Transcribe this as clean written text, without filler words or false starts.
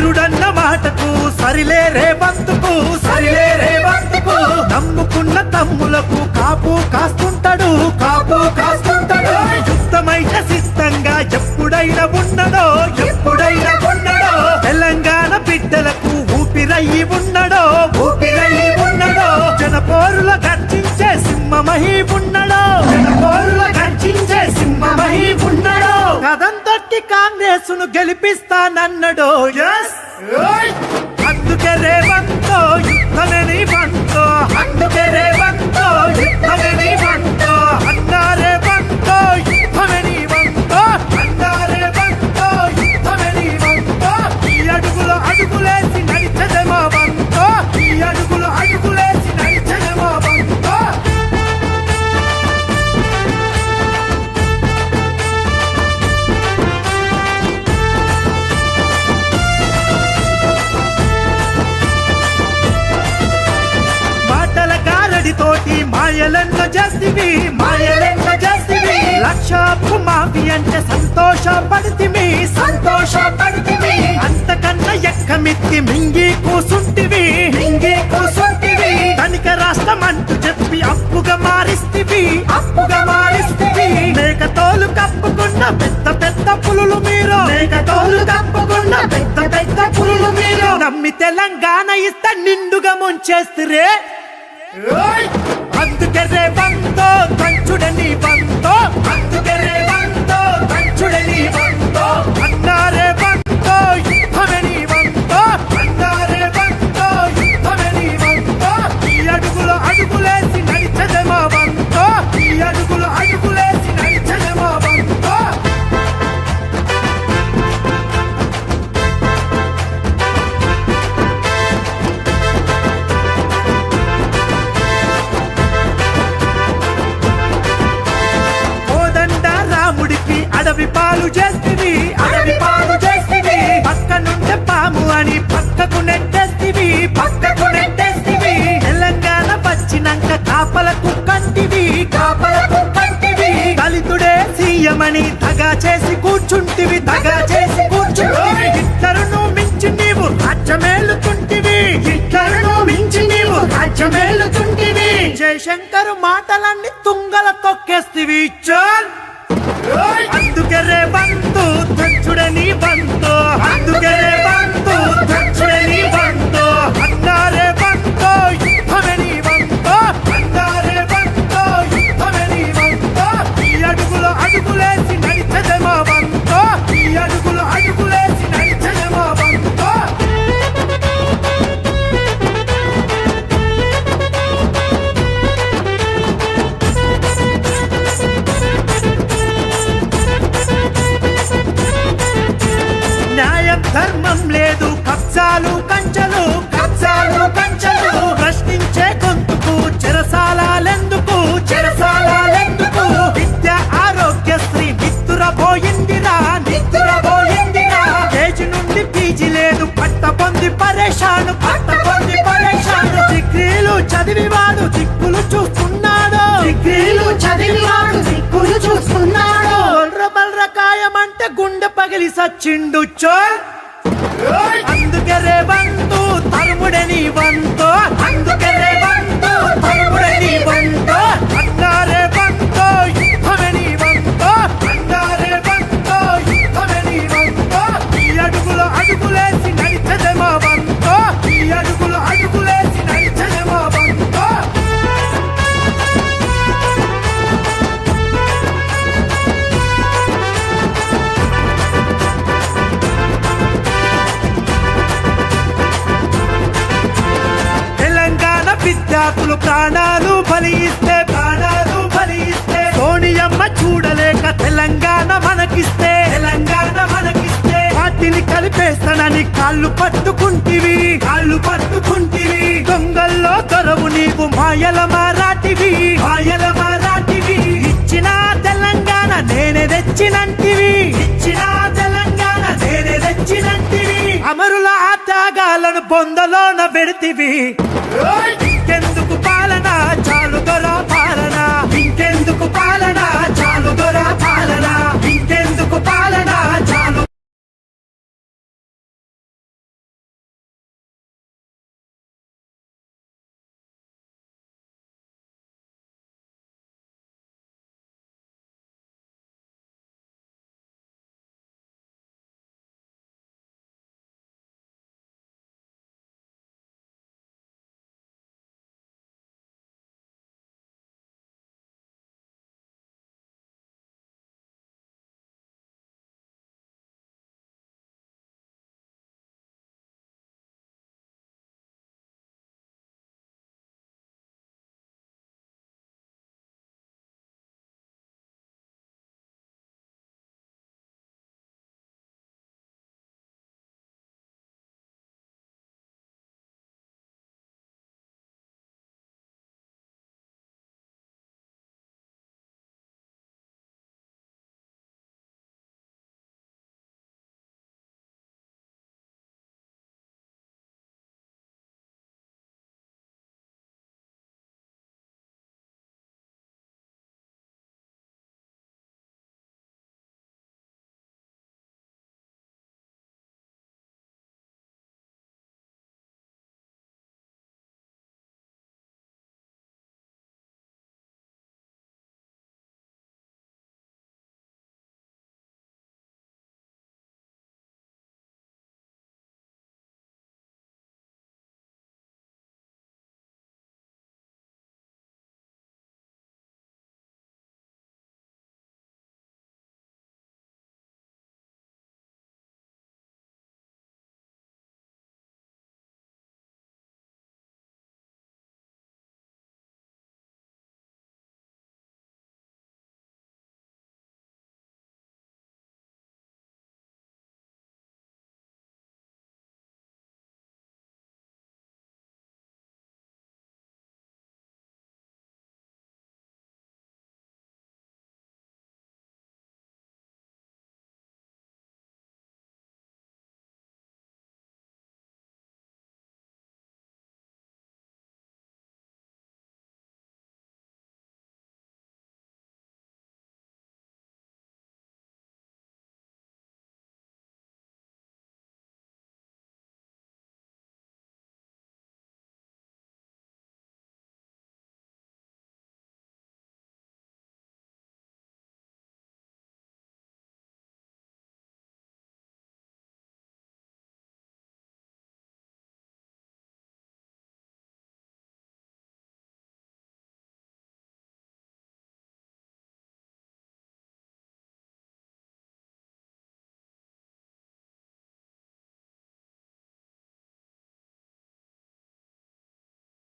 వీరుడన్న మాటకు సరిలే రేవంతుకు నమ్ముకున్న తమ్ములకు కాపు కాస్తుంటాడు యుద్ధమైన సిద్ధంగా ఎప్పుడైనా ఉన్నడో తెలంగాణ బిడ్డలకు ఊపిరయ్యి ఉన్నడో జనపోరుల గర్జించే సింహమహి ఉన్నడో కథం తొట్టి కాంగ్రెస్ ను గెలిపిస్తానన్నడో అందుకే రేవంతో యుద్ధమే నీ బంతో అన్నా రేవంతో యుద్ధమే నీ బంతో ఈ అడుగులు అడుగులేసి నడిచదమా బంతో తోటి మాయలెన్నో చేస్తివి లక్షపు మాఫీ అంటే సంతోషపడితివి అంతకన్నా ఎక్కమిత్తి మింగి కూసుంటివి ధనిక రాష్ట్రం అంటూ చెప్పి అప్పుగా మారిస్తివి మేకతోలు కప్పుకున్న పెద్ద పులులు మీరు నమ్మి తెలంగాణ ఇస్తే నిండుగా ముంచేస్తురే అందుకే రేవంతో కంచుడని బంతో అన్నా రేవంతో యుద్ధమే నీ బంతో ఈ అడుగులు అడుగులేసి నడిచదమా బంతో అడవి పాలు చేస్తివి పక్క నుండి పాము అని పక్కకు నెట్టేస్తివి తెలంగాణ వచ్చినాక కాపలకు కంటివి దళితుడే సీఎమని దగా చేసి కూర్చుంటివి హిట్లరును మించి నీవు రాజ్యమేలుతుంటివి జయశంకర్ మాటలన్నీ తుంగల తొక్కేస్తివి చల్ అందుకే రేవంతు దంచుడని బంతో అన్నా రేవంతో యుద్ధమే నీ బంతో ఈ అడుగులు అడుగులేసి నడిచదమా బంతో ధర్మం లేదు కబ్జాలు కంచెలు ప్రశ్నించే గొంతుకు చెరసాలెందుకు విద్య ఆరోగ్యశ్రీ నిద్రపోయిందిరా కేజీ నుండి పీజీ లేదు పట్ట పొంది పరేషాను డిగ్రీలు చదివివాడు దిక్కులు చూస్తున్నాడు బల్రకాయమంటే గుండె పగిలి సచ్చిండు చోల్ అందుకే రేవంతు తరుముడని వంతో అన్నా రేవంతో యుద్ధమే నీ బంతో ఈ అడుగులు అడుగులేసి నడిచదమా బంతో విద్యార్థులు ప్రాణాలు బలిస్తే సోనియమ్మ చూడలేక తెలంగాణ మనకిస్తే వాటిని కలిపేస్తానని కాళ్ళు పట్టుకుంటివి దొంగల్లో దొరవు నీవు మాయల మారాటివి ఇచ్చిన తెలంగాణ నేనే తెచ్చినంటివి అమరుల త్యాగాలను బొందలోన పెడితివి ఇంకెందుకు పాలన చాలు దొర పాలన